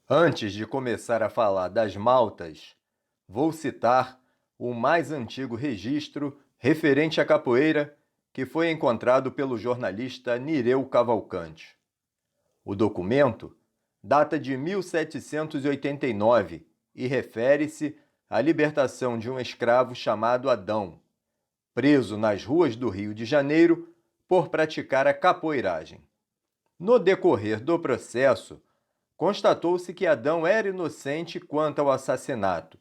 Antes de começar a falar das maltas, vou citar o mais antigo registro referente à capoeira que foi encontrado pelo jornalista Nireu Cavalcante. O documento data de 1789 e refere-se à libertação de um escravo chamado Adão, preso nas ruas do Rio de Janeiro por praticar a capoeiragem. No decorrer do processo, constatou-se que Adão era inocente quanto ao assassinato,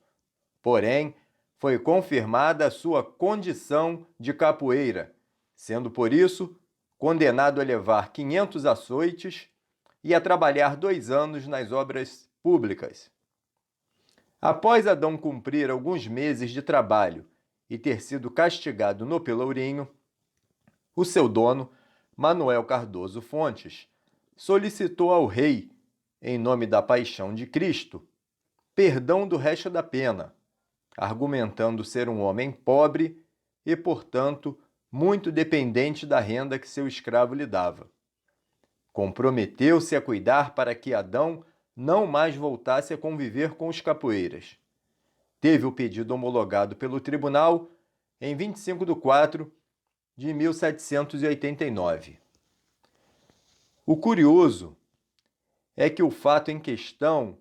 porém, foi confirmada a sua condição de capoeira, sendo por isso condenado a levar 500 açoites e a trabalhar 2 anos nas obras públicas. Após Adão cumprir alguns meses de trabalho e ter sido castigado no Pelourinho, o seu dono, Manuel Cardoso Fontes, solicitou ao rei, em nome da Paixão de Cristo, perdão do resto da pena, argumentando ser um homem pobre e, portanto, muito dependente da renda que seu escravo lhe dava. Comprometeu-se a cuidar para que Adão não mais voltasse a conviver com os capoeiras. Teve o pedido homologado pelo tribunal em 25 de 4 de 1789. O curioso é que o fato em questão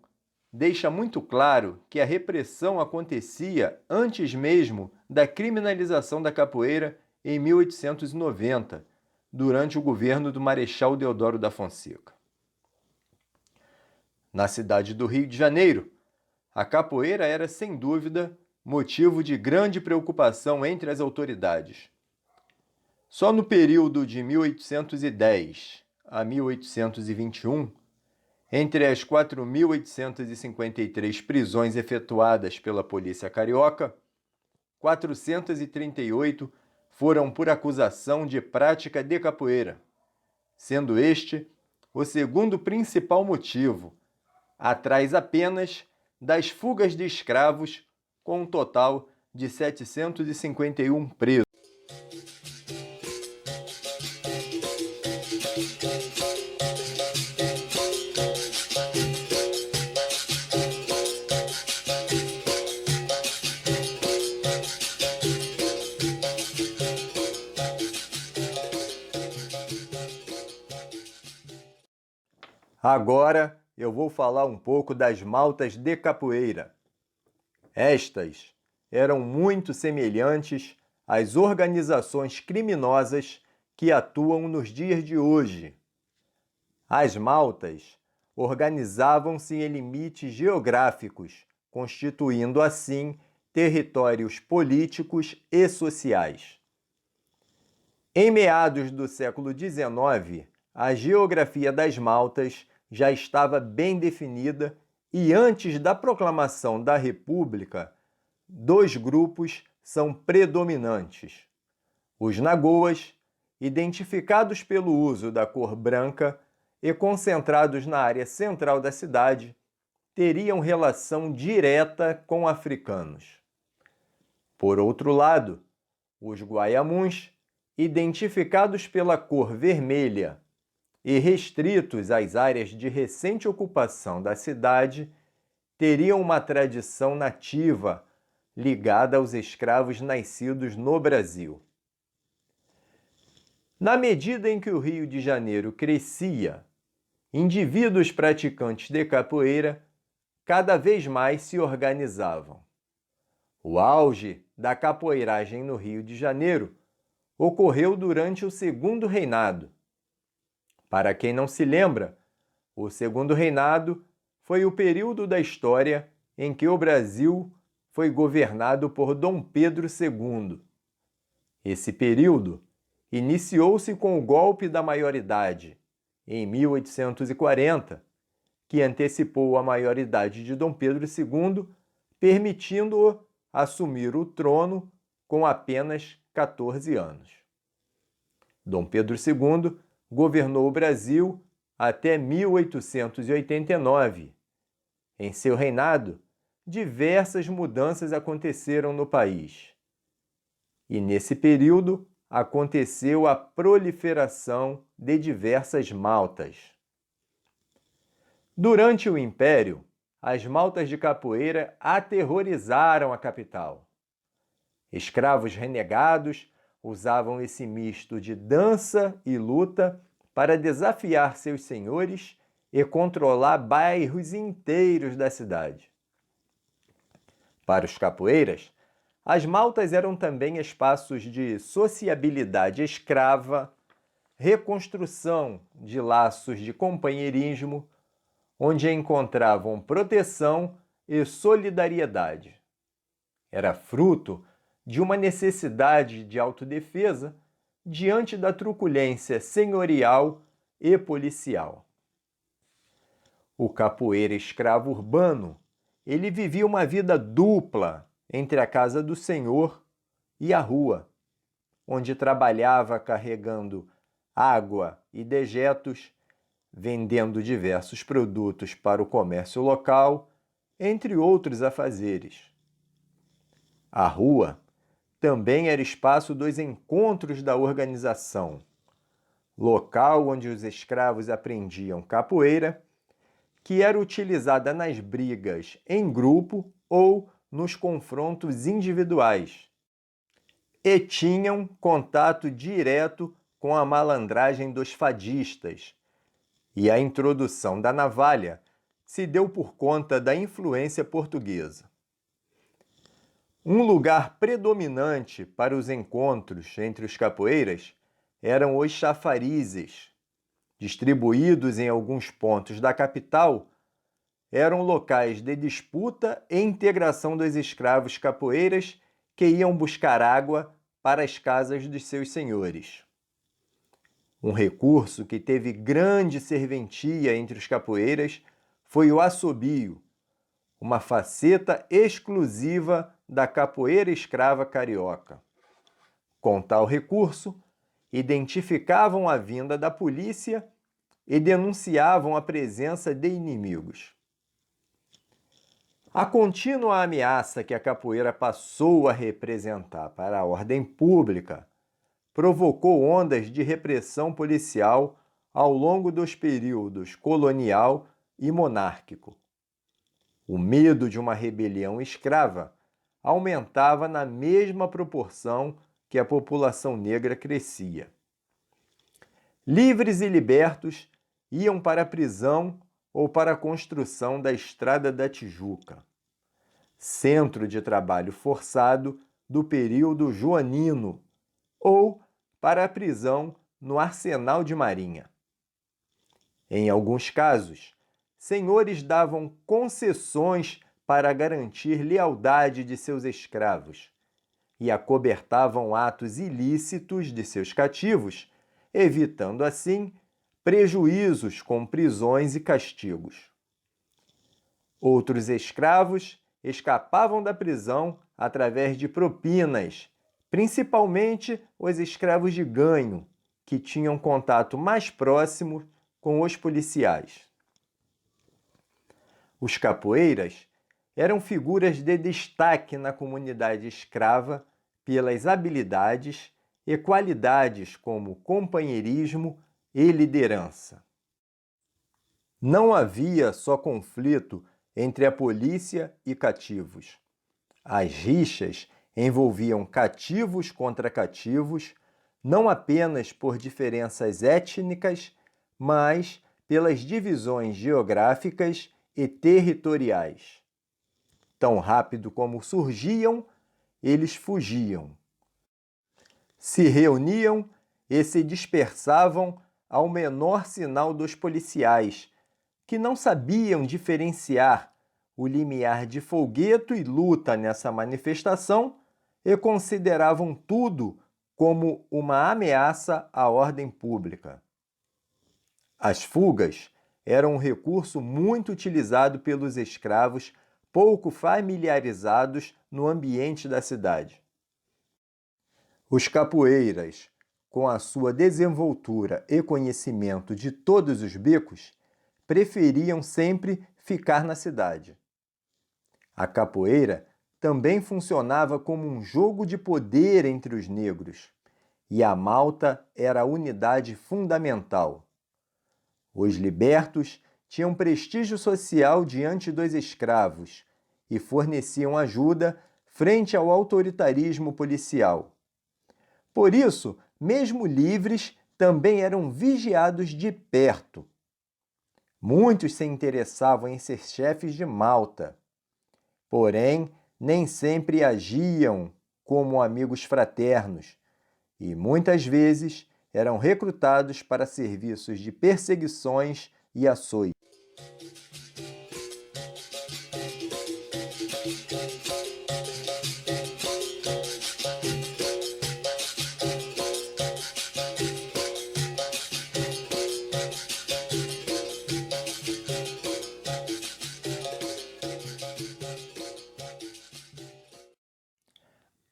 deixa muito claro que a repressão acontecia antes mesmo da criminalização da capoeira em 1890, durante o governo do Marechal Deodoro da Fonseca. Na cidade do Rio de Janeiro, a capoeira era, sem dúvida, motivo de grande preocupação entre as autoridades. Só no período de 1810 a 1821, entre as 4.853 prisões efetuadas pela Polícia Carioca, 438 foram por acusação de prática de capoeira, sendo este o segundo principal motivo, atrás apenas das fugas de escravos, com um total de 751 presos. Agora eu vou falar um pouco das maltas de capoeira. Estas eram muito semelhantes às organizações criminosas que atuam nos dias de hoje. As maltas organizavam-se em limites geográficos, constituindo assim territórios políticos e sociais. Em meados do século XIX, a geografia das maltas já estava bem definida e antes da proclamação da República, 2 grupos são predominantes. Os nagoas, identificados pelo uso da cor branca e concentrados na área central da cidade, teriam relação direta com africanos. Por outro lado, os guaiamuns, identificados pela cor vermelha e restritos às áreas de recente ocupação da cidade, teriam uma tradição nativa ligada aos escravos nascidos no Brasil. Na medida em que o Rio de Janeiro crescia, indivíduos praticantes de capoeira cada vez mais se organizavam. O auge da capoeiragem no Rio de Janeiro ocorreu durante o Segundo Reinado. Para quem não se lembra, o Segundo Reinado foi o período da história em que o Brasil foi governado por Dom Pedro II. Esse período iniciou-se com o golpe da maioridade, em 1840, que antecipou a maioridade de Dom Pedro II, permitindo-o assumir o trono com apenas 14 anos. Dom Pedro II governou o Brasil até 1889. Em seu reinado, diversas mudanças aconteceram no país. E nesse período aconteceu a proliferação de diversas maltas. Durante o Império, as maltas de capoeira aterrorizaram a capital. Escravos renegados usavam esse misto de dança e luta para desafiar seus senhores e controlar bairros inteiros da cidade. Para os capoeiras, as maltas eram também espaços de sociabilidade escrava, reconstrução de laços de companheirismo, onde encontravam proteção e solidariedade. Era fruto de uma necessidade de autodefesa diante da truculência senhorial e policial. O capoeira escravo urbano, ele vivia uma vida dupla entre a casa do senhor e a rua, onde trabalhava carregando água e dejetos, vendendo diversos produtos para o comércio local, entre outros afazeres. A rua também era espaço dos encontros da organização, local onde os escravos aprendiam capoeira, que era utilizada nas brigas em grupo ou nos confrontos individuais, e tinham contato direto com a malandragem dos fadistas, e a introdução da navalha se deu por conta da influência portuguesa. Um lugar predominante para os encontros entre os capoeiras eram os chafarizes. Distribuídos em alguns pontos da capital, eram locais de disputa e integração dos escravos capoeiras que iam buscar água para as casas dos seus senhores. Um recurso que teve grande serventia entre os capoeiras foi o assobio, uma faceta exclusiva da capoeira escrava carioca. Com tal recurso, identificavam a vinda da polícia e denunciavam a presença de inimigos. A contínua ameaça que a capoeira passou a representar para a ordem pública provocou ondas de repressão policial ao longo dos períodos colonial e monárquico. O medo de uma rebelião escrava aumentava na mesma proporção que a população negra crescia. Livres e libertos iam para a prisão ou para a construção da Estrada da Tijuca, centro de trabalho forçado do período joanino, ou para a prisão no Arsenal de Marinha. Em alguns casos, senhores davam concessões para garantir lealdade de seus escravos e acobertavam atos ilícitos de seus cativos, evitando assim prejuízos com prisões e castigos. Outros escravos escapavam da prisão através de propinas, principalmente os escravos de ganho, que tinham contato mais próximo com os policiais. Os capoeiras eram figuras de destaque na comunidade escrava pelas habilidades e qualidades como companheirismo e liderança. Não havia só conflito entre a polícia e cativos. As rixas envolviam cativos contra cativos, não apenas por diferenças étnicas, mas pelas divisões geográficas e territoriais. Tão rápido como surgiam, eles fugiam. Se reuniam e se dispersavam ao menor sinal dos policiais, que não sabiam diferenciar o limiar de folgueto e luta nessa manifestação e consideravam tudo como uma ameaça à ordem pública. As fugas eram um recurso muito utilizado pelos escravos pouco familiarizados no ambiente da cidade. Os capoeiras, com a sua desenvoltura e conhecimento de todos os becos, preferiam sempre ficar na cidade. A capoeira também funcionava como um jogo de poder entre os negros, e a malta era a unidade fundamental. Os libertos tinham prestígio social diante dos escravos e forneciam ajuda frente ao autoritarismo policial. Por isso, mesmo livres, também eram vigiados de perto. Muitos se interessavam em ser chefes de Malta, porém, nem sempre agiam como amigos fraternos e muitas vezes eram recrutados para serviços de perseguições e açoites.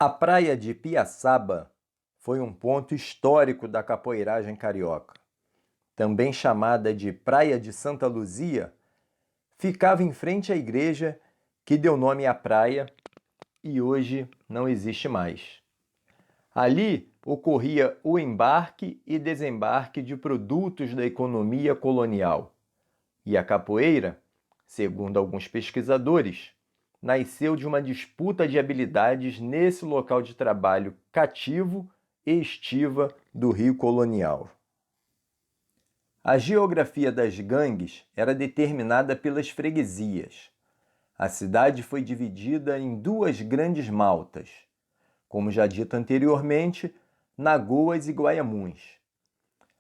A praia de Piaçaba foi um ponto histórico da capoeiragem carioca. Também chamada de Praia de Santa Luzia, ficava em frente à igreja que deu nome à praia e hoje não existe mais. Ali ocorria o embarque e desembarque de produtos da economia colonial. E a capoeira, segundo alguns pesquisadores, nasceu de uma disputa de habilidades nesse local de trabalho cativo e estiva do Rio colonial. A geografia das gangues era determinada pelas freguesias. A cidade foi dividida em duas grandes maltas, como já dito anteriormente, Nagoas e Guaiamuns.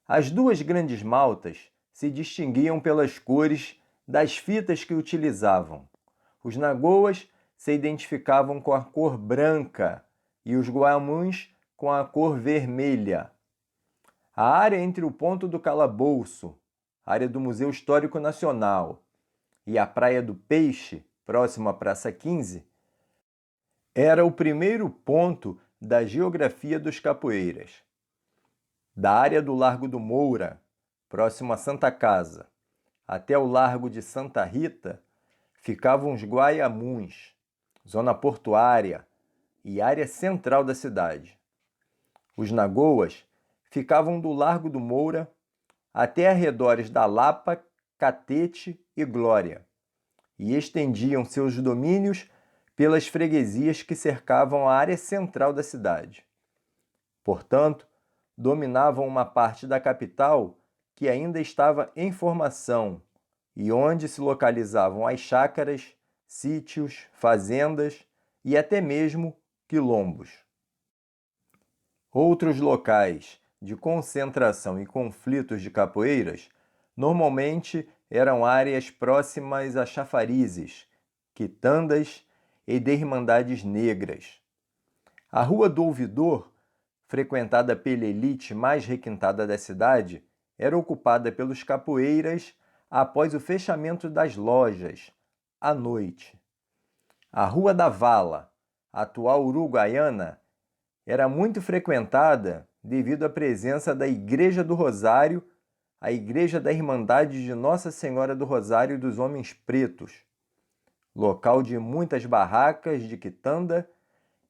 As duas grandes maltas se distinguiam pelas cores das fitas que utilizavam. Os Nagoas se identificavam com a cor branca e os Guaiamuns com a cor vermelha. A área entre o ponto do Calabouço, área do Museu Histórico Nacional, e a Praia do Peixe, próximo à Praça 15, era o primeiro ponto da geografia dos capoeiras. Da área do Largo do Moura, próximo a Santa Casa, até o Largo de Santa Rita, ficavam os Guaiamuns, zona portuária e área central da cidade. Os Nagoas ficavam do Largo do Moura até arredores da Lapa, Catete e Glória, e estendiam seus domínios pelas freguesias que cercavam a área central da cidade. Portanto, dominavam uma parte da capital que ainda estava em formação e onde se localizavam as chácaras, sítios, fazendas e até mesmo quilombos. Outros locais de concentração e conflitos de capoeiras normalmente eram áreas próximas a chafarizes, quitandas e de irmandades negras. A Rua do Ouvidor, frequentada pela elite mais requintada da cidade, era ocupada pelos capoeiras após o fechamento das lojas, à noite. A Rua da Vala, atual Uruguaiana, era muito frequentada devido à presença da Igreja do Rosário, a Igreja da Irmandade de Nossa Senhora do Rosário dos Homens Pretos, local de muitas barracas de quitanda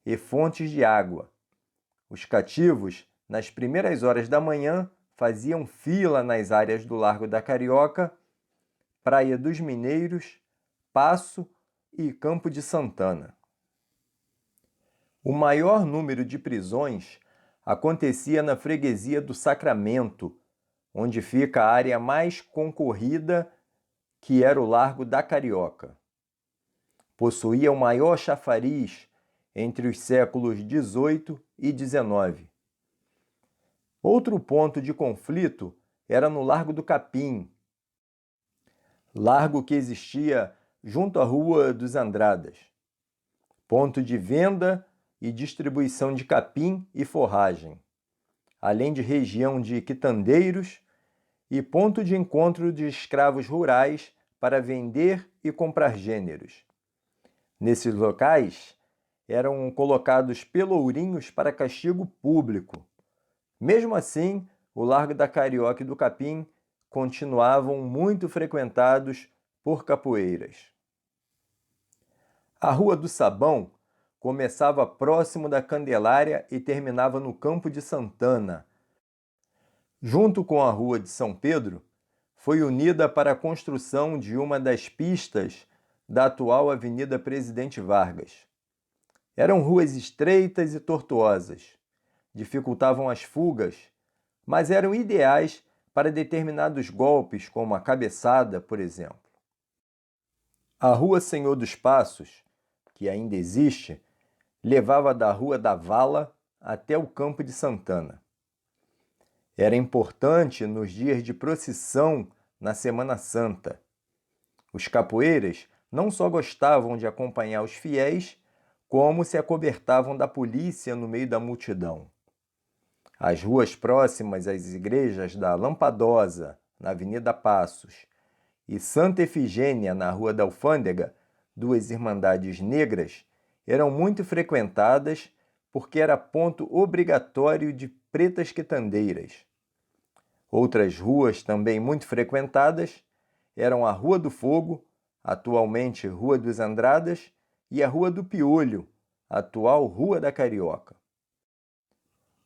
e fontes de água. Os cativos, nas primeiras horas da manhã, faziam fila nas áreas do Largo da Carioca, Praia dos Mineiros, Paço e Campo de Santana. O maior número de prisões acontecia na freguesia do Sacramento, onde fica a área mais concorrida, que era o Largo da Carioca. Possuía o maior chafariz entre os séculos XVIII e XIX. Outro ponto de conflito era no Largo do Capim, largo que existia junto à Rua dos Andradas, ponto de venda e distribuição de capim e forragem, além de região de quitandeiros e ponto de encontro de escravos rurais para vender e comprar gêneros. Nesses locais, eram colocados pelourinhos para castigo público. Mesmo assim, o Largo da Carioca e do Capim continuavam muito frequentados por capoeiras. A Rua do Sabão começava próximo da Candelária e terminava no Campo de Santana. Junto com a Rua de São Pedro, foi unida para a construção de uma das pistas da atual Avenida Presidente Vargas. Eram ruas estreitas e tortuosas, dificultavam as fugas, mas eram ideais para determinados golpes, como a cabeçada, por exemplo. A Rua Senhor dos Passos, que ainda existe, levava da Rua da Vala até o Campo de Santana. Era importante nos dias de procissão na Semana Santa. Os capoeiras não só gostavam de acompanhar os fiéis, como se acobertavam da polícia no meio da multidão. As ruas próximas às igrejas da Lampadosa, na Avenida Passos, e Santa Efigênia, na Rua da Alfândega, duas irmandades negras, eram muito frequentadas porque era ponto obrigatório de pretas quitandeiras. Outras ruas também muito frequentadas eram a Rua do Fogo, atualmente Rua dos Andradas, e a Rua do Piolho, atual Rua da Carioca.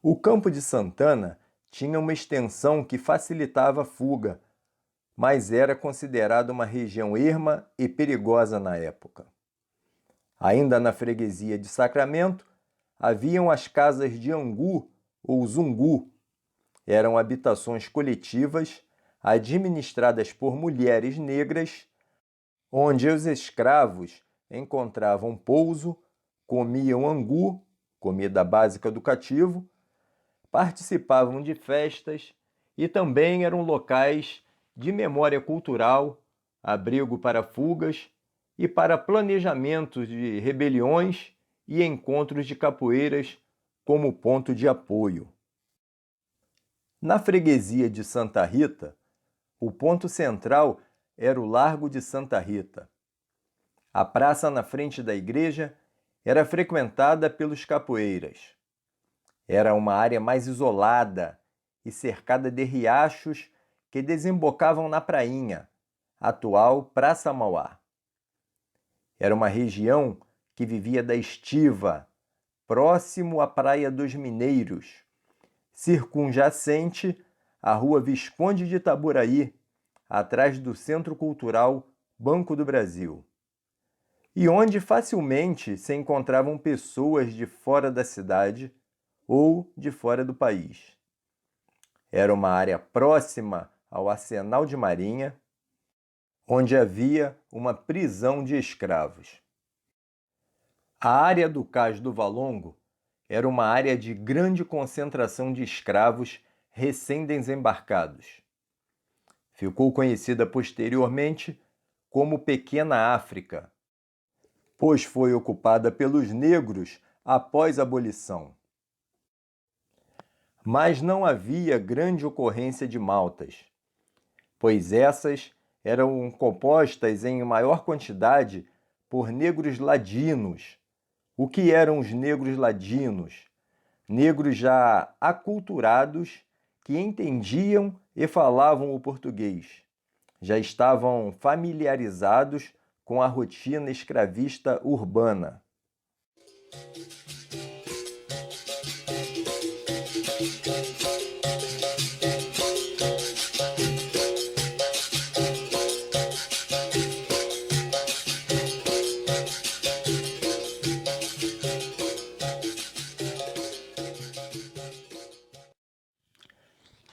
O Campo de Santana tinha uma extensão que facilitava a fuga, mas era considerado uma região erma e perigosa na época. Ainda na freguesia de Sacramento, haviam as casas de Angu ou Zungu. Eram habitações coletivas administradas por mulheres negras, onde os escravos encontravam pouso, comiam angu, comida básica do cativo, participavam de festas e também eram locais de memória cultural, abrigo para fugas e para planejamentos de rebeliões e encontros de capoeiras como ponto de apoio. Na freguesia de Santa Rita, o ponto central era o Largo de Santa Rita. A praça na frente da igreja era frequentada pelos capoeiras. Era uma área mais isolada e cercada de riachos que desembocavam na prainha, atual Praça Mauá. Era uma região que vivia da estiva, próximo à Praia dos Mineiros, circunjacente à Rua Visconde de Itaboraí, atrás do Centro Cultural Banco do Brasil, e onde facilmente se encontravam pessoas de fora da cidade ou de fora do país. Era uma área próxima ao Arsenal de Marinha, onde havia uma prisão de escravos. A área do Cais do Valongo era uma área de grande concentração de escravos recém-desembarcados. Ficou conhecida posteriormente como Pequena África, pois foi ocupada pelos negros após a abolição. Mas não havia grande ocorrência de maltas, pois essas eram compostas em maior quantidade por negros ladinos. O que eram os negros ladinos? Negros já aculturados que entendiam e falavam o português. Já estavam familiarizados com a rotina escravista urbana.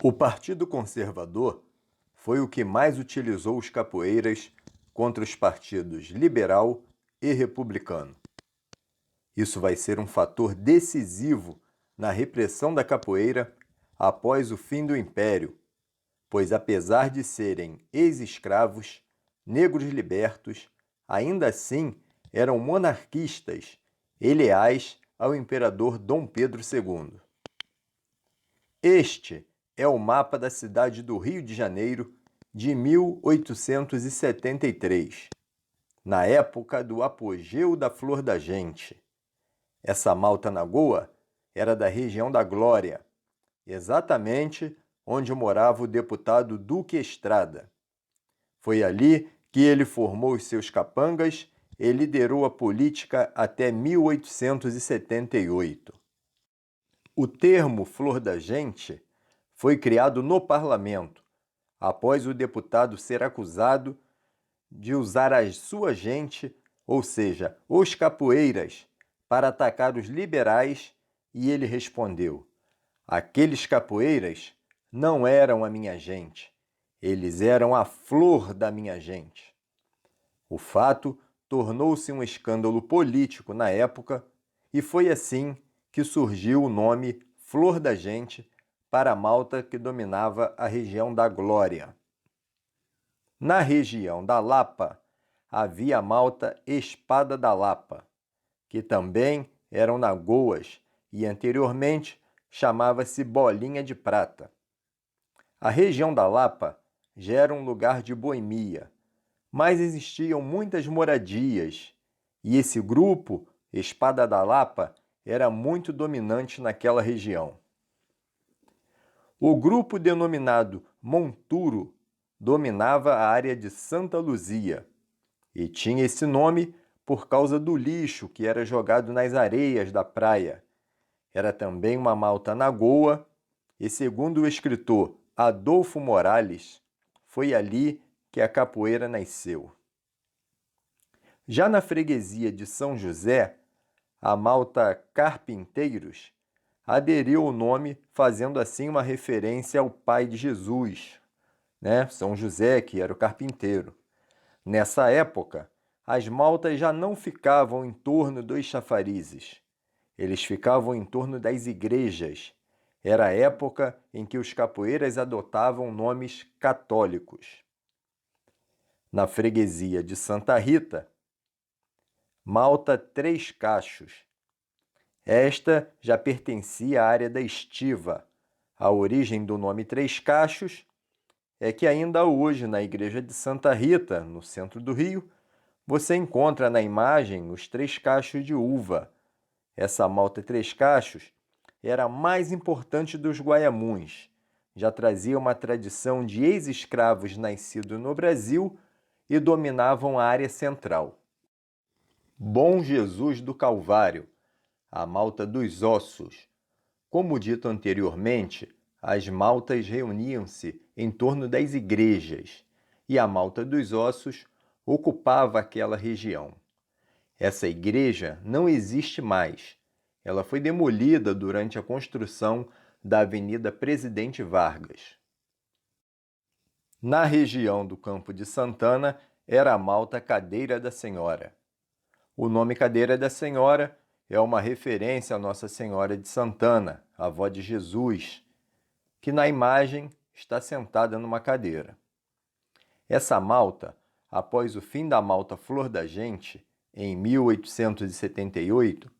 O Partido Conservador foi o que mais utilizou os capoeiras contra os partidos liberal e republicano. Isso vai ser um fator decisivo na repressão da capoeira após o fim do Império, pois apesar de serem ex-escravos, negros libertos, ainda assim eram monarquistas e leais ao imperador Dom Pedro II. Este é o mapa da cidade do Rio de Janeiro de 1873, na época do apogeu da Flor da Gente. Essa malta na Goa era da região da Glória, exatamente onde morava o deputado Duque Estrada. Foi ali que ele formou os seus capangas e liderou a política até 1878. O termo Flor da Gente foi criado no parlamento, após o deputado ser acusado de usar a sua gente, ou seja, os capoeiras, para atacar os liberais, e ele respondeu: aqueles capoeiras não eram a minha gente, eles eram a flor da minha gente. O fato tornou-se um escândalo político na época e foi assim que surgiu o nome Flor da Gente para a malta que dominava a região da Glória. Na região da Lapa, havia a malta Espada da Lapa, que também eram nagoas e anteriormente chamava-se Bolinha de Prata. A região da Lapa já era um lugar de boemia, mas existiam muitas moradias, e esse grupo, Espada da Lapa, era muito dominante naquela região. O grupo denominado Monturo dominava a área de Santa Luzia, e tinha esse nome por causa do lixo que era jogado nas areias da praia. Era também uma malta nagoa, e segundo o escritor Adolfo Morales, foi ali que a capoeira nasceu. Já na freguesia de São José, a malta Carpinteiros aderiu ao nome, fazendo assim uma referência ao pai de Jesus, São José, que era o carpinteiro. Nessa época, as maltas já não ficavam em torno dos chafarizes. Eles ficavam em torno das igrejas. Era a época em que os capoeiras adotavam nomes católicos. Na freguesia de Santa Rita, malta Três Cachos. Esta já pertencia à área da Estiva. A origem do nome Três Cachos é que ainda hoje, na igreja de Santa Rita, no centro do Rio, você encontra na imagem os 3 cachos de uva. Essa malta Três Cachos era a mais importante dos Guaiamuns. Já trazia uma tradição de ex-escravos nascidos no Brasil e dominavam a área central. Bom Jesus do Calvário, a malta dos ossos. Como dito anteriormente, as maltas reuniam-se em torno das igrejas e a malta dos ossos ocupava aquela região. Essa igreja não existe mais. Ela foi demolida durante a construção da Avenida Presidente Vargas. Na região do Campo de Santana era a malta Cadeira da Senhora. O nome Cadeira da Senhora é uma referência a Nossa Senhora de Santana, a avó de Jesus, que na imagem está sentada numa cadeira. Essa malta, após o fim da malta Flor da Gente, em 1878,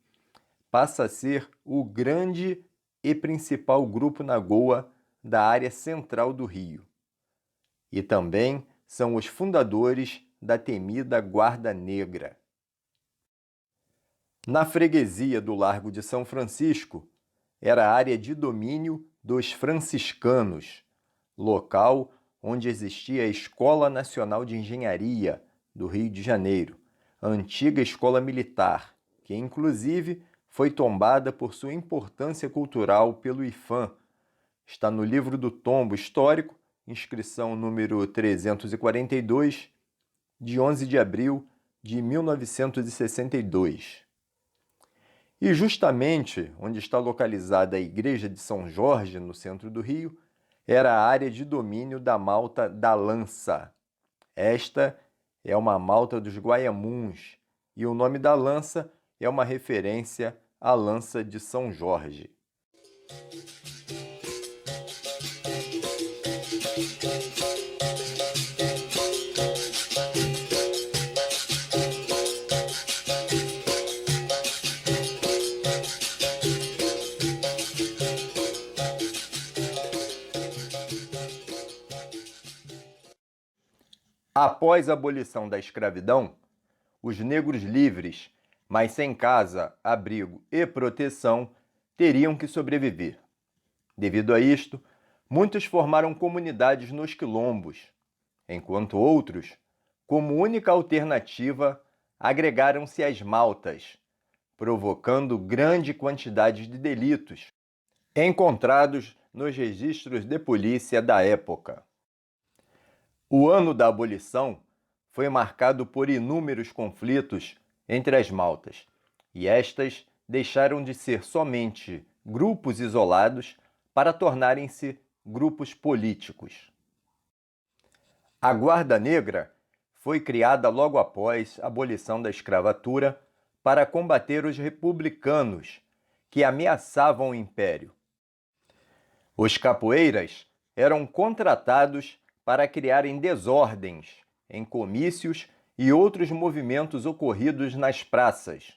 passa a ser o grande e principal grupo nagoa da área central do Rio. E também são os fundadores da temida Guarda Negra. Na freguesia do Largo de São Francisco, era a área de domínio dos franciscanos, local onde existia a Escola Nacional de Engenharia do Rio de Janeiro, a antiga escola militar, que inclusive foi tombada por sua importância cultural pelo IPHAN. Está no livro do tombo histórico, inscrição número 342, de 11 de abril de 1962. E justamente onde está localizada a Igreja de São Jorge, no centro do Rio, era a área de domínio da malta da Lança. Esta é uma malta dos Guaiamuns, e o nome da lança é uma referência à lança de São Jorge. Após a abolição da escravidão, os negros livres, mas sem casa, abrigo e proteção, teriam que sobreviver. Devido a isto, muitos formaram comunidades nos quilombos, enquanto outros, como única alternativa, agregaram-se às maltas, provocando grande quantidade de delitos encontrados nos registros de polícia da época. O ano da abolição foi marcado por inúmeros conflitos entre as maltas, e estas deixaram de ser somente grupos isolados para tornarem-se grupos políticos. A Guarda Negra foi criada logo após a abolição da escravatura para combater os republicanos que ameaçavam o império. Os capoeiras eram contratados para criarem desordens em comícios e outros movimentos ocorridos nas praças.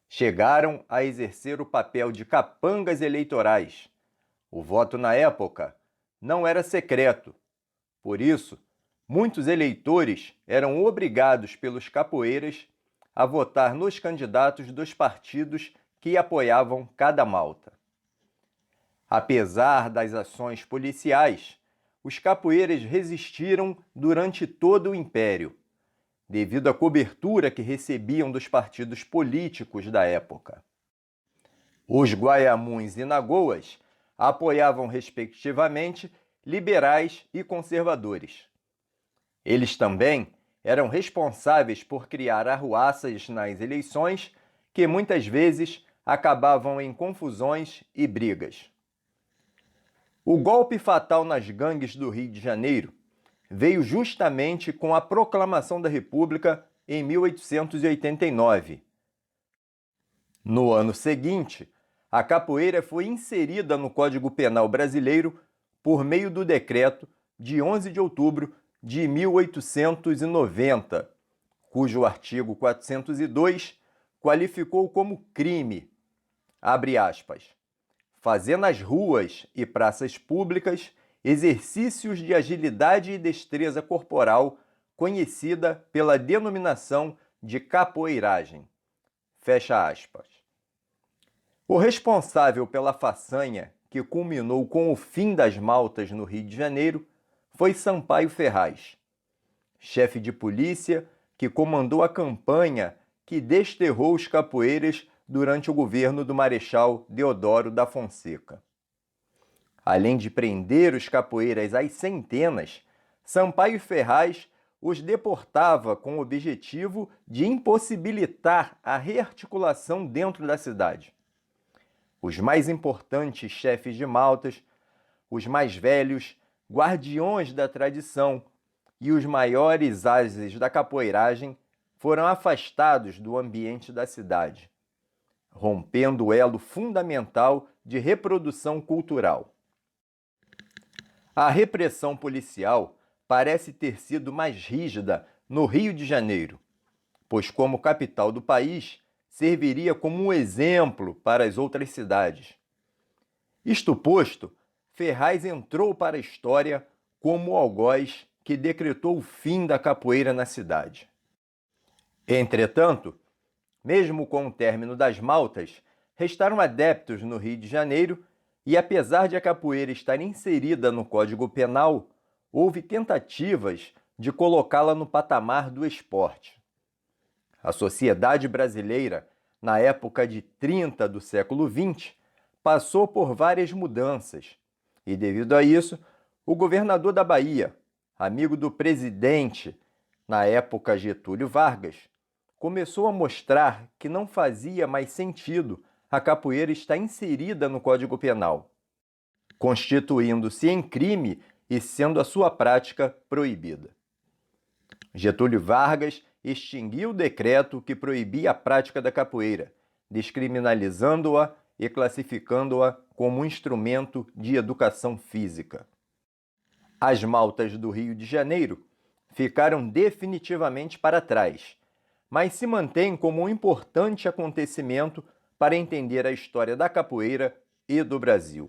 Chegaram a exercer o papel de capangas eleitorais. O voto na época não era secreto. Por isso, muitos eleitores eram obrigados pelos capoeiras a votar nos candidatos dos partidos que apoiavam cada malta. Apesar das ações policiais, os capoeiras resistiram durante todo o Império, devido à cobertura que recebiam dos partidos políticos da época. Os Guaiamuns e Nagoas apoiavam, respectivamente, liberais e conservadores. Eles também eram responsáveis por criar arruaças nas eleições que muitas vezes acabavam em confusões e brigas. O golpe fatal nas gangues do Rio de Janeiro veio justamente com a proclamação da República em 1889. No ano seguinte, a capoeira foi inserida no Código Penal brasileiro por meio do decreto de 11 de outubro de 1890, cujo artigo 402 qualificou como crime, abre aspas, fazer nas ruas e praças públicas exercícios de agilidade e destreza corporal conhecida pela denominação de capoeiragem. Fecha aspas. O responsável pela façanha que culminou com o fim das maltas no Rio de Janeiro foi Sampaio Ferraz, chefe de polícia que comandou a campanha que desterrou os capoeiras durante o governo do Marechal Deodoro da Fonseca. Além de prender os capoeiras às centenas, Sampaio Ferraz os deportava com o objetivo de impossibilitar a rearticulação dentro da cidade. Os mais importantes chefes de maltas, os mais velhos, guardiões da tradição e os maiores ases da capoeiragem foram afastados do ambiente da cidade, rompendo o elo fundamental de reprodução cultural. A repressão policial parece ter sido mais rígida no Rio de Janeiro, pois, como capital do país, serviria como um exemplo para as outras cidades. Isto posto, Ferraz entrou para a história como o algoz que decretou o fim da capoeira na cidade. Entretanto, mesmo com o término das maltas, restaram adeptos no Rio de Janeiro e, apesar de a capoeira estar inserida no Código Penal, houve tentativas de colocá-la no patamar do esporte. A sociedade brasileira, na época de 30 do século XX, passou por várias mudanças e, devido a isso, o governador da Bahia, amigo do presidente, na época Getúlio Vargas, começou a mostrar que não fazia mais sentido a capoeira estar inserida no Código Penal, constituindo-se em crime e sendo a sua prática proibida. Getúlio Vargas extinguiu o decreto que proibia a prática da capoeira, descriminalizando-a e classificando-a como um instrumento de educação física. As maltas do Rio de Janeiro ficaram definitivamente para trás, mas se mantém como um importante acontecimento para entender a história da capoeira e do Brasil.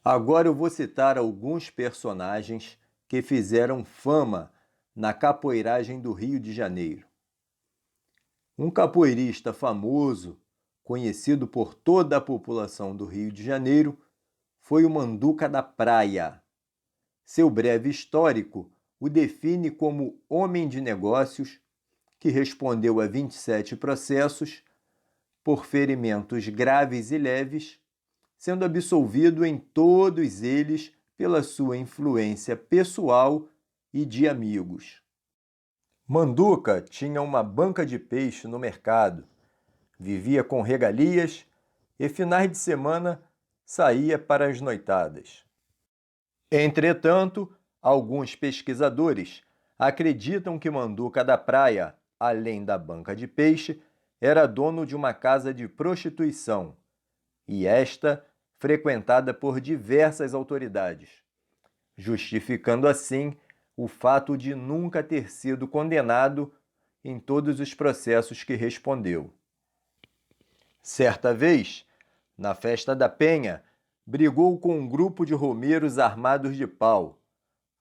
Agora eu vou citar alguns personagens que fizeram fama na capoeiragem do Rio de Janeiro. Um capoeirista famoso conhecido por toda a população do Rio de Janeiro, foi o Manduca da Praia. Seu breve histórico o define como homem de negócios que respondeu a 27 processos por ferimentos graves e leves, sendo absolvido em todos eles pela sua influência pessoal e de amigos. Manduca tinha uma banca de peixe no mercado, vivia com regalias e, finais de semana, saía para as noitadas. Entretanto, alguns pesquisadores acreditam que Manduca da Praia, além da banca de peixe, era dono de uma casa de prostituição, e esta frequentada por diversas autoridades, justificando assim o fato de nunca ter sido condenado em todos os processos que respondeu. Certa vez, na festa da Penha, brigou com um grupo de romeiros armados de pau.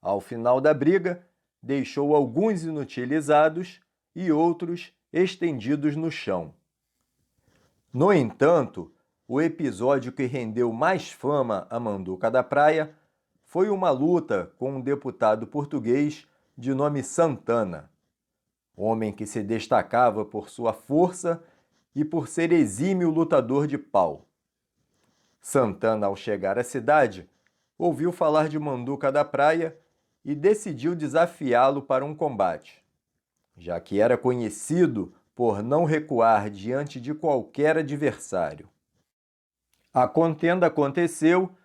Ao final da briga, deixou alguns inutilizados e outros estendidos no chão. No entanto, o episódio que rendeu mais fama a Manduca da Praia foi uma luta com um deputado português de nome Santana, homem que se destacava por sua força e por ser exímio lutador de pau. Santana, ao chegar à cidade, ouviu falar de Manduca da Praia e decidiu desafiá-lo para um combate, já que era conhecido por não recuar diante de qualquer adversário. A contenda aconteceu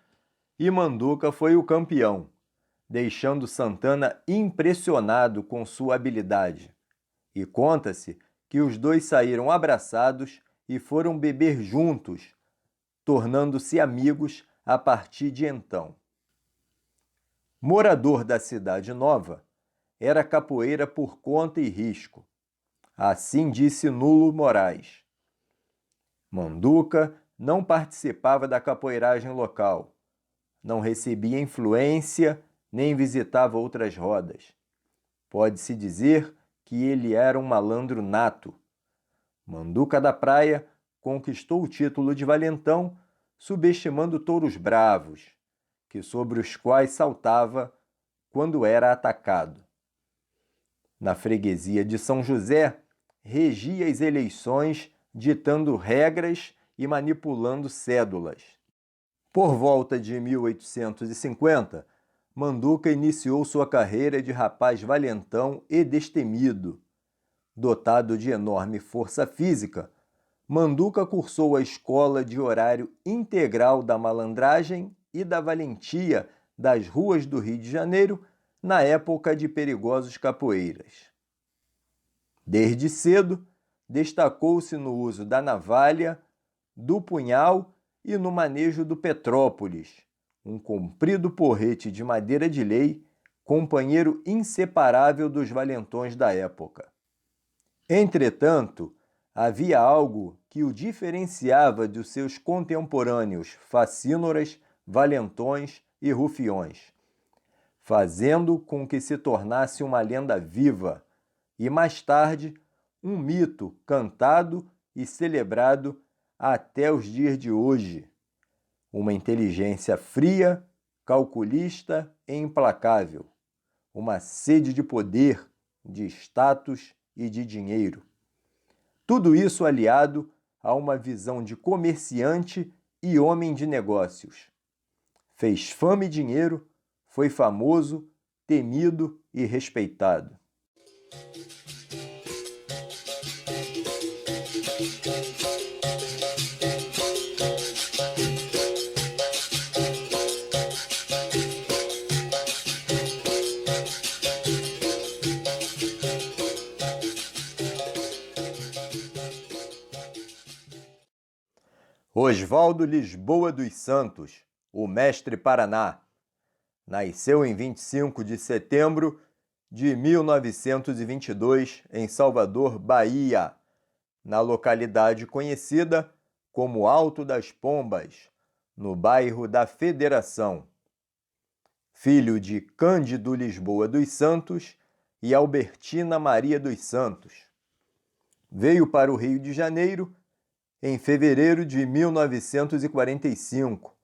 e Manduca foi o campeão, deixando Santana impressionado com sua habilidade. E conta-se que os dois saíram abraçados e foram beber juntos, tornando-se amigos a partir de então. Morador da Cidade Nova, era capoeira por conta e risco. Assim disse Nulo Moraes. Manduca não participava da capoeiragem local, não recebia influência nem visitava outras rodas. Pode-se dizer que ele era um malandro nato. Manduca da Praia conquistou o título de valentão, subestimando touros bravos, que sobre os quais saltava quando era atacado. Na freguesia de São José, regia as eleições, ditando regras e manipulando cédulas. Por volta de 1850, Manduca iniciou sua carreira de rapaz valentão e destemido. Dotado de enorme força física, Manduca cursou a escola de horário integral da malandragem e da valentia das ruas do Rio de Janeiro na época de perigosos capoeiras. Desde cedo, destacou-se no uso da navalha, do punhal e no manejo do petrópolis, um comprido porrete de madeira de lei, companheiro inseparável dos valentões da época. Entretanto, havia algo que o diferenciava dos seus contemporâneos facínoras, valentões e rufiões, fazendo com que se tornasse uma lenda viva e, mais tarde, um mito cantado e celebrado até os dias de hoje. Uma inteligência fria, calculista e implacável, uma sede de poder, de status e de dinheiro. Tudo isso aliado a uma visão de comerciante e homem de negócios. Fez fama e dinheiro, foi famoso, temido e respeitado. Oswaldo Lisboa dos Santos, o Mestre Paraná, nasceu em 25 de setembro de 1922 em Salvador, Bahia, na localidade conhecida como Alto das Pombas, no bairro da Federação. Filho de Cândido Lisboa dos Santos e Albertina Maria dos Santos. Veio para o Rio de Janeiro em fevereiro de 1945,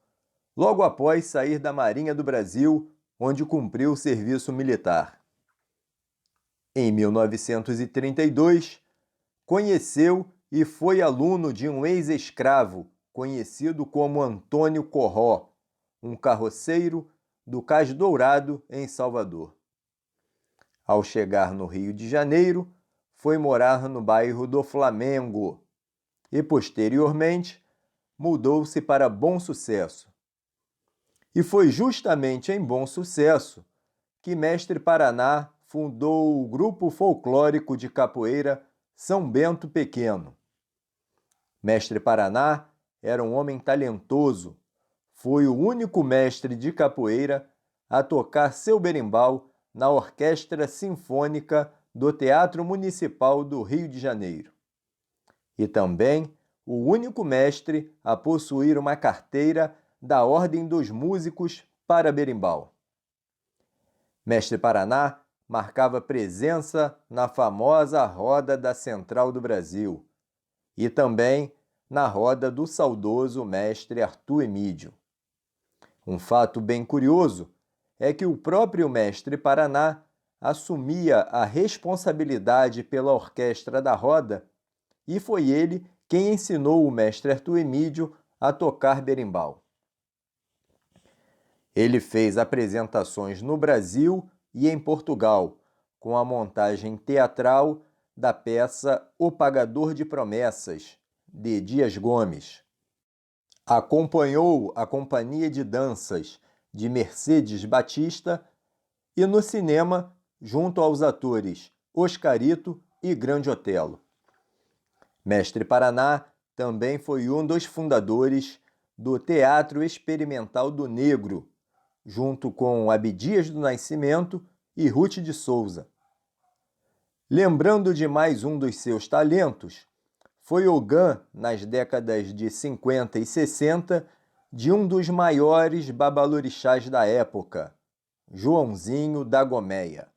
logo após sair da Marinha do Brasil, onde cumpriu o serviço militar. Em 1932, conheceu e foi aluno de um ex-escravo, conhecido como Antônio Corró, um carroceiro do Cais Dourado, em Salvador. Ao chegar no Rio de Janeiro, foi morar no bairro do Flamengo e, posteriormente, mudou-se para Bom Sucesso. E foi justamente em Bom Sucesso que Mestre Paraná fundou o grupo folclórico de capoeira São Bento Pequeno. Mestre Paraná era um homem talentoso, foi o único mestre de capoeira a tocar seu berimbau na Orquestra Sinfônica do Teatro Municipal do Rio de Janeiro. E também o único mestre a possuir uma carteira da Ordem dos Músicos para berimbau. Mestre Paraná marcava presença na famosa Roda da Central do Brasil e também na roda do saudoso mestre Arthur Emídio. Um fato bem curioso é que o próprio mestre Paraná assumia a responsabilidade pela orquestra da roda e foi ele quem ensinou o mestre Arthur Emídio a tocar berimbau. Ele fez apresentações no Brasil e em Portugal, com a montagem teatral da peça O Pagador de Promessas, de Dias Gomes. Acompanhou a Companhia de Danças de Mercedes Batista e no cinema, junto aos atores Oscarito e Grande Otelo. Mestre Paraná também foi um dos fundadores do Teatro Experimental do Negro, junto com Abdias do Nascimento e Ruth de Souza. Lembrando de mais um dos seus talentos, foi ogã, nas décadas de 50 e 60, de um dos maiores babalorixás da época, Joãozinho da Gomeia.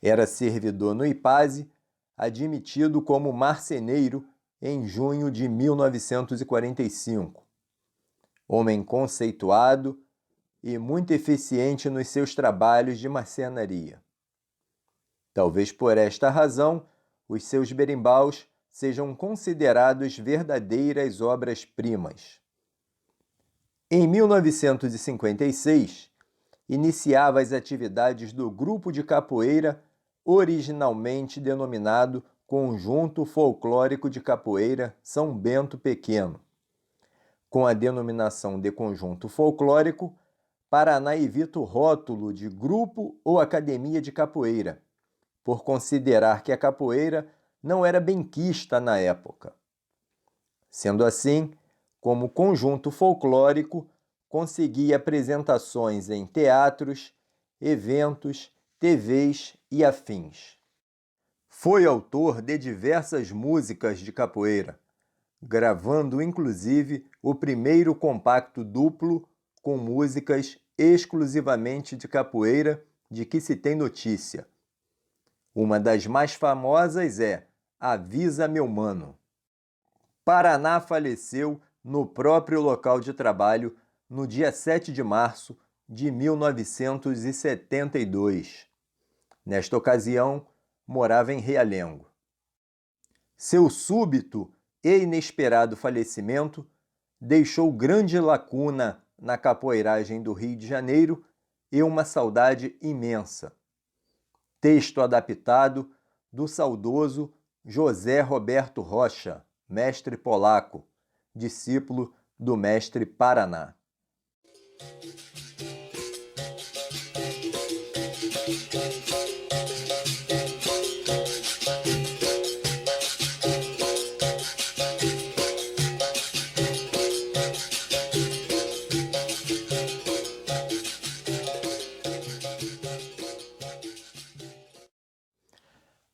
Era servidor no IPASE, admitido como marceneiro em junho de 1945. Homem conceituado e muito eficiente nos seus trabalhos de marcenaria. Talvez por esta razão, os seus berimbaus sejam considerados verdadeiras obras-primas. Em 1956, iniciava as atividades do grupo de capoeira originalmente denominado Conjunto Folclórico de Capoeira São Bento Pequeno. Com a denominação de conjunto folclórico, Paraná evita o rótulo de grupo ou academia de capoeira, por considerar que a capoeira não era benquista na época. Sendo assim, como conjunto folclórico, conseguia apresentações em teatros, eventos, TVs e afins. Foi autor de diversas músicas de capoeira, gravando inclusive o primeiro compacto duplo com músicas exclusivamente de capoeira de que se tem notícia. Uma das mais famosas é Avisa Meu Mano. Paraná faleceu no próprio local de trabalho no dia 7 de março de 1972. Nesta ocasião, morava em Realengo. Seu súbito e inesperado falecimento deixou grande lacuna na capoeiragem do Rio de Janeiro e uma saudade imensa. Texto adaptado do saudoso José Roberto Rocha, mestre polaco, discípulo do mestre Paraná.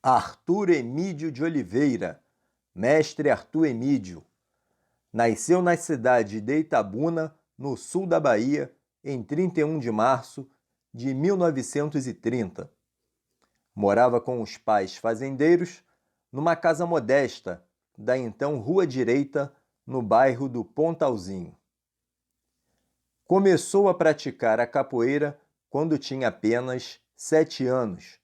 Arthur Emídio de Oliveira, mestre Arthur Emídio, nasceu na cidade de Itabuna, no sul da Bahia, em 31 de março de 1930. Morava com os pais fazendeiros numa casa modesta, da então Rua Direita, no bairro do Pontalzinho. Começou a praticar a capoeira quando tinha apenas 7 anos,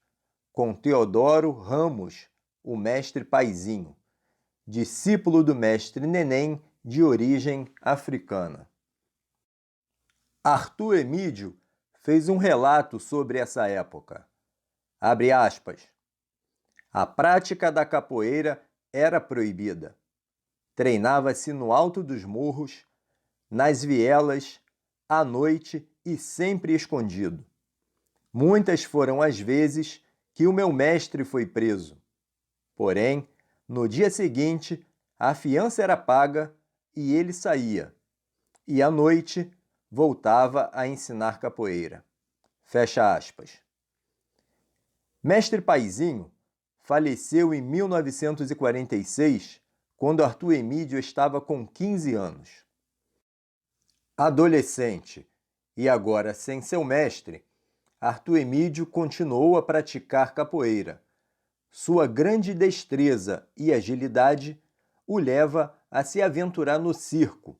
com Teodoro Ramos, o mestre Paizinho, discípulo do mestre Neném de origem africana. Arthur Emídio fez um relato sobre essa época. Abre aspas. A prática da capoeira era proibida. Treinava-se no alto dos morros, nas vielas, à noite e sempre escondido. Muitas foram as vezes que o meu mestre foi preso. Porém, no dia seguinte, a fiança era paga e ele saía. E à noite, voltava a ensinar capoeira. Fecha aspas. Mestre Paizinho faleceu em 1946, quando Arthur Emídio estava com 15 anos. Adolescente e agora sem seu mestre, Arthur Emídio continuou a praticar capoeira. Sua grande destreza e agilidade o leva a se aventurar no circo,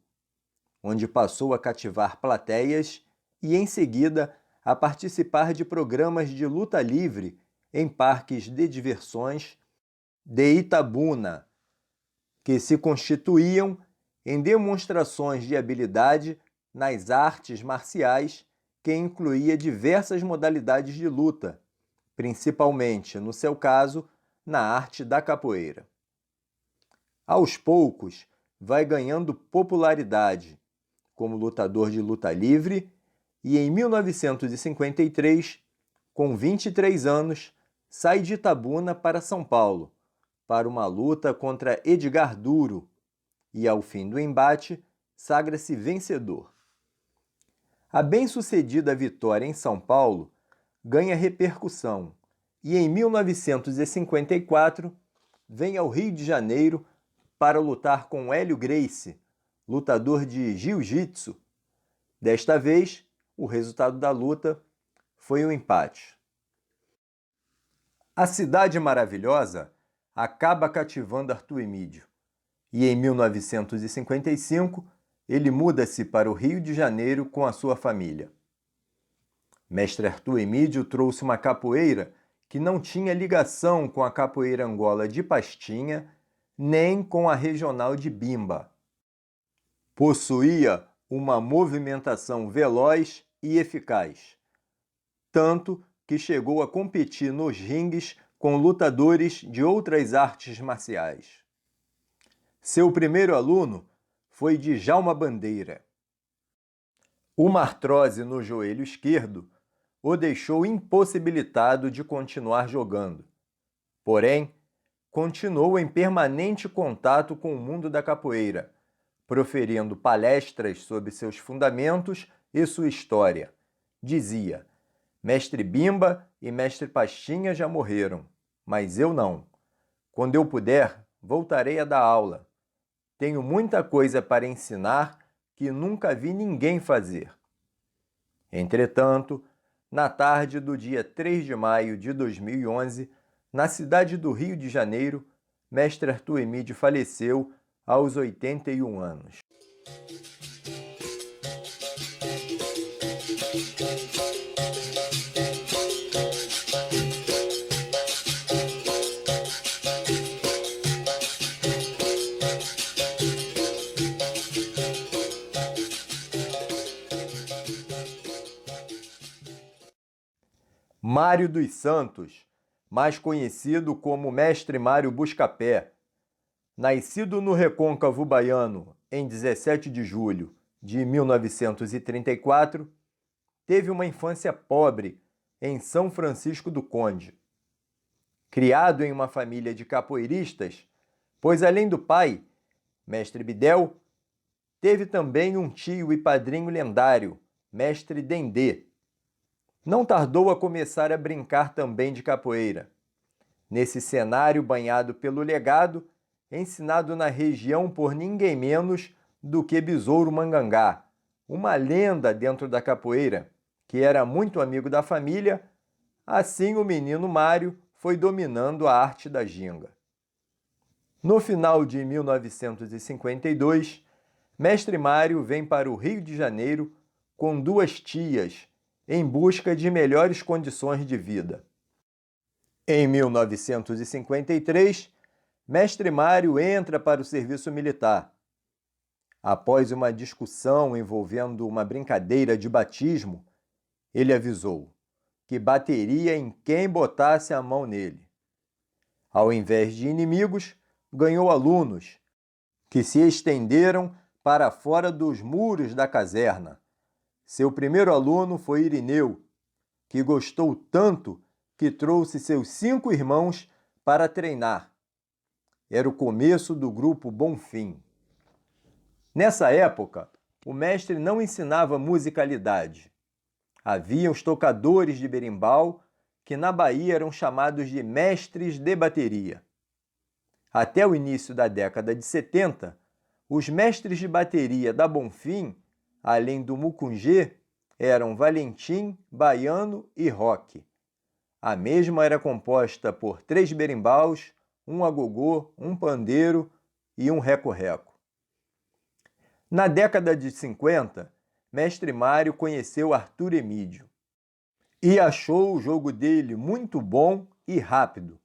onde passou a cativar plateias e, em seguida, a participar de programas de luta livre em parques de diversões de Itabuna, que se constituíam em demonstrações de habilidade nas artes marciais, que incluía diversas modalidades de luta, principalmente, no seu caso, na arte da capoeira. Aos poucos, vai ganhando popularidade como lutador de luta livre e, em 1953, com 23 anos, sai de Itabuna para São Paulo, para uma luta contra Edgar Duro e, ao fim do embate, sagra-se vencedor. A bem-sucedida vitória em São Paulo ganha repercussão e, em 1954, vem ao Rio de Janeiro para lutar com Hélio Gracie, lutador de jiu-jitsu. Desta vez, o resultado da luta foi um empate. A Cidade Maravilhosa acaba cativando Arthur Emídio e, em 1955, ele muda-se para o Rio de Janeiro com a sua família. Mestre Arthur Emídio trouxe uma capoeira que não tinha ligação com a capoeira Angola de Pastinha, nem com a regional de Bimba. Possuía uma movimentação veloz e eficaz, tanto que chegou a competir nos ringues com lutadores de outras artes marciais. Seu primeiro aluno foi Djalma Bandeira. Uma artrose no joelho esquerdo o deixou impossibilitado de continuar jogando. Porém, continuou em permanente contato com o mundo da capoeira, proferindo palestras sobre seus fundamentos e sua história. Dizia: Mestre Bimba e Mestre Pastinha já morreram, mas eu não. Quando eu puder, voltarei a dar aula. Tenho muita coisa para ensinar que nunca vi ninguém fazer. Entretanto, na tarde do dia 3 de maio de 2011, na cidade do Rio de Janeiro, Mestre Arthur Emídio faleceu aos 81 anos. Mário dos Santos, mais conhecido como Mestre Mário Buscapé, nascido no Recôncavo Baiano em 17 de julho de 1934, teve uma infância pobre em São Francisco do Conde. Criado em uma família de capoeiristas, pois além do pai, Mestre Bidel, teve também um tio e padrinho lendário, Mestre Dendê. Não tardou a começar a brincar também de capoeira. Nesse cenário banhado pelo legado, ensinado na região por ninguém menos do que Besouro Mangangá, uma lenda dentro da capoeira, que era muito amigo da família, assim o menino Mário foi dominando a arte da ginga. No final de 1952, Mestre Mário vem para o Rio de Janeiro com duas tias em busca de melhores condições de vida. Em 1953, Mestre Mário entra para o serviço militar. Após uma discussão envolvendo uma brincadeira de batismo, ele avisou que bateria em quem botasse a mão nele. Ao invés de inimigos, ganhou alunos, que se estenderam para fora dos muros da caserna. Seu primeiro aluno foi Irineu, que gostou tanto que trouxe seus 5 irmãos para treinar. Era o começo do grupo Bonfim. Nessa época, o mestre não ensinava musicalidade. Havia os tocadores de berimbau, que na Bahia eram chamados de mestres de bateria. Até o início da década de 70, os mestres de bateria da Bonfim, além do Mucungê, eram Valentim, Baiano e Roque. A mesma era composta por 3 berimbaus, um agogô, um pandeiro e um reco-reco. Na década de 50, Mestre Mário conheceu Arthur Emídio e achou o jogo dele muito bom e rápido.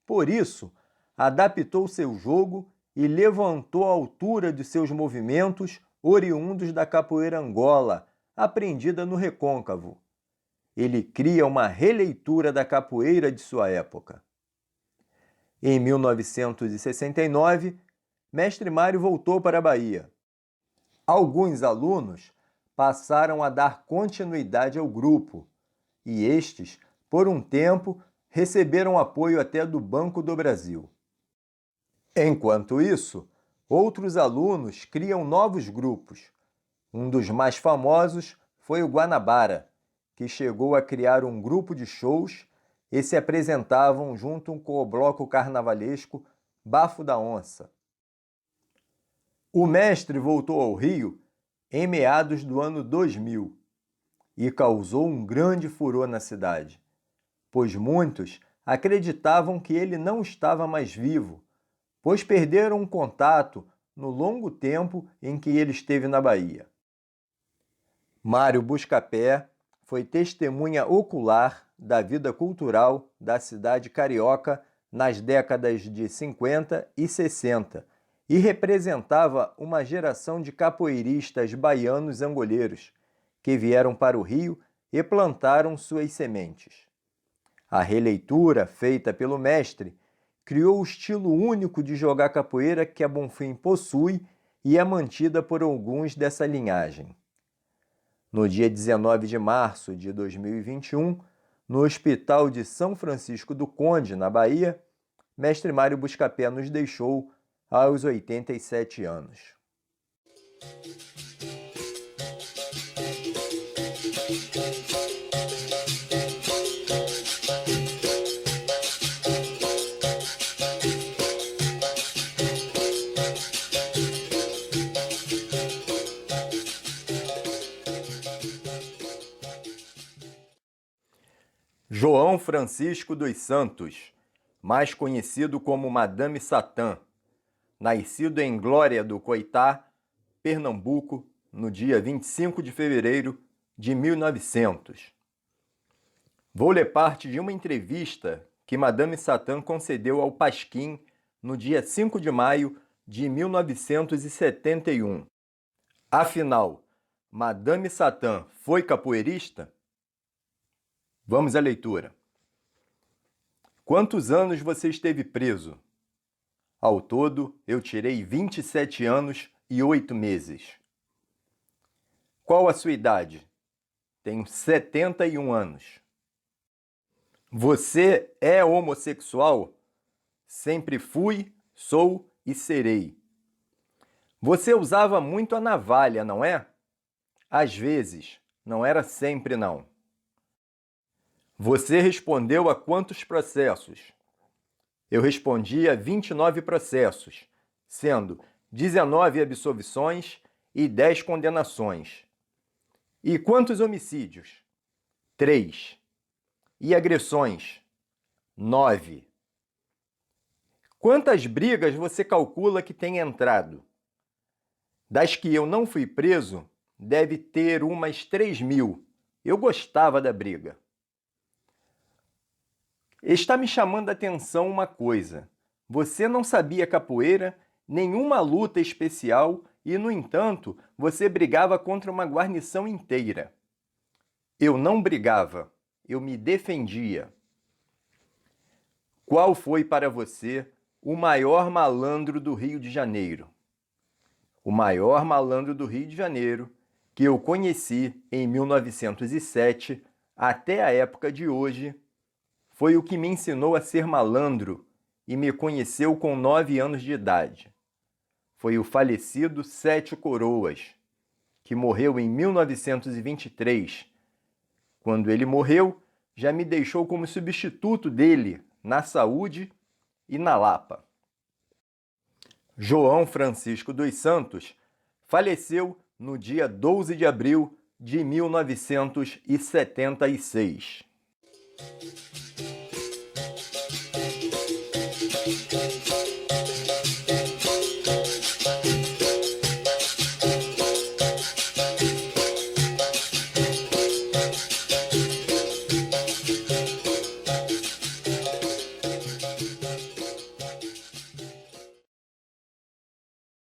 Por isso, adaptou seu jogo e levantou a altura de seus movimentos oriundos da capoeira Angola, aprendida no recôncavo. Ele cria uma releitura da capoeira de sua época. Em 1969, Mestre Mário voltou para a Bahia. Alguns alunos passaram a dar continuidade ao grupo, e estes, por um tempo, receberam apoio até do Banco do Brasil. Enquanto isso, outros alunos criam novos grupos. Um dos mais famosos foi o Guanabara, que chegou a criar um grupo de shows e se apresentavam junto com o bloco carnavalesco Bafo da Onça. O mestre voltou ao Rio em meados do ano 2000 e causou um grande furor na cidade, pois muitos acreditavam que ele não estava mais vivo, pois perderam o contato no longo tempo em que ele esteve na Bahia. Mário Buscapé foi testemunha ocular da vida cultural da cidade carioca nas décadas de 50 e 60 e representava uma geração de capoeiristas baianos angoleiros que vieram para o Rio e plantaram suas sementes. A releitura feita pelo mestre criou o estilo único de jogar capoeira que a Bonfim possui e é mantida por alguns dessa linhagem. No dia 19 de março de 2021, no Hospital de São Francisco do Conde, na Bahia, Mestre Mário Buscapé nos deixou aos 87 anos. João Francisco dos Santos, mais conhecido como Madame Satã, nascido em Glória do Coitá, Pernambuco, no dia 25 de fevereiro de 1900. Vou ler parte de uma entrevista que Madame Satã concedeu ao Pasquim no dia 5 de maio de 1971. Afinal, Madame Satã foi capoeirista? Vamos à leitura. Quantos anos você esteve preso? Ao todo, eu tirei 27 anos e 8 meses. Qual a sua idade? Tenho 71 anos. Você é homossexual? Sempre fui, sou e serei. Você usava muito a navalha, não é? Às vezes, não era sempre não. Você respondeu a quantos processos? Eu respondi a 29 processos, sendo 19 absolvições e 10 condenações. E quantos homicídios? 3. E agressões? 9. Quantas brigas você calcula que tem entrado? Das que eu não fui preso, deve ter umas 3.000. Eu gostava da briga. Está me chamando a atenção uma coisa. Você não sabia capoeira, nenhuma luta especial e, no entanto, você brigava contra uma guarnição inteira. Eu não brigava, eu me defendia. Qual foi para você o maior malandro do Rio de Janeiro? O maior malandro do Rio de Janeiro, que eu conheci em 1907 até a época de hoje, foi o que me ensinou a ser malandro e me conheceu com 9 anos de idade. Foi o falecido Sete Coroas, que morreu em 1923. Quando ele morreu, já me deixou como substituto dele na Saúde e na Lapa. João Francisco dos Santos faleceu no dia 12 de abril de 1976.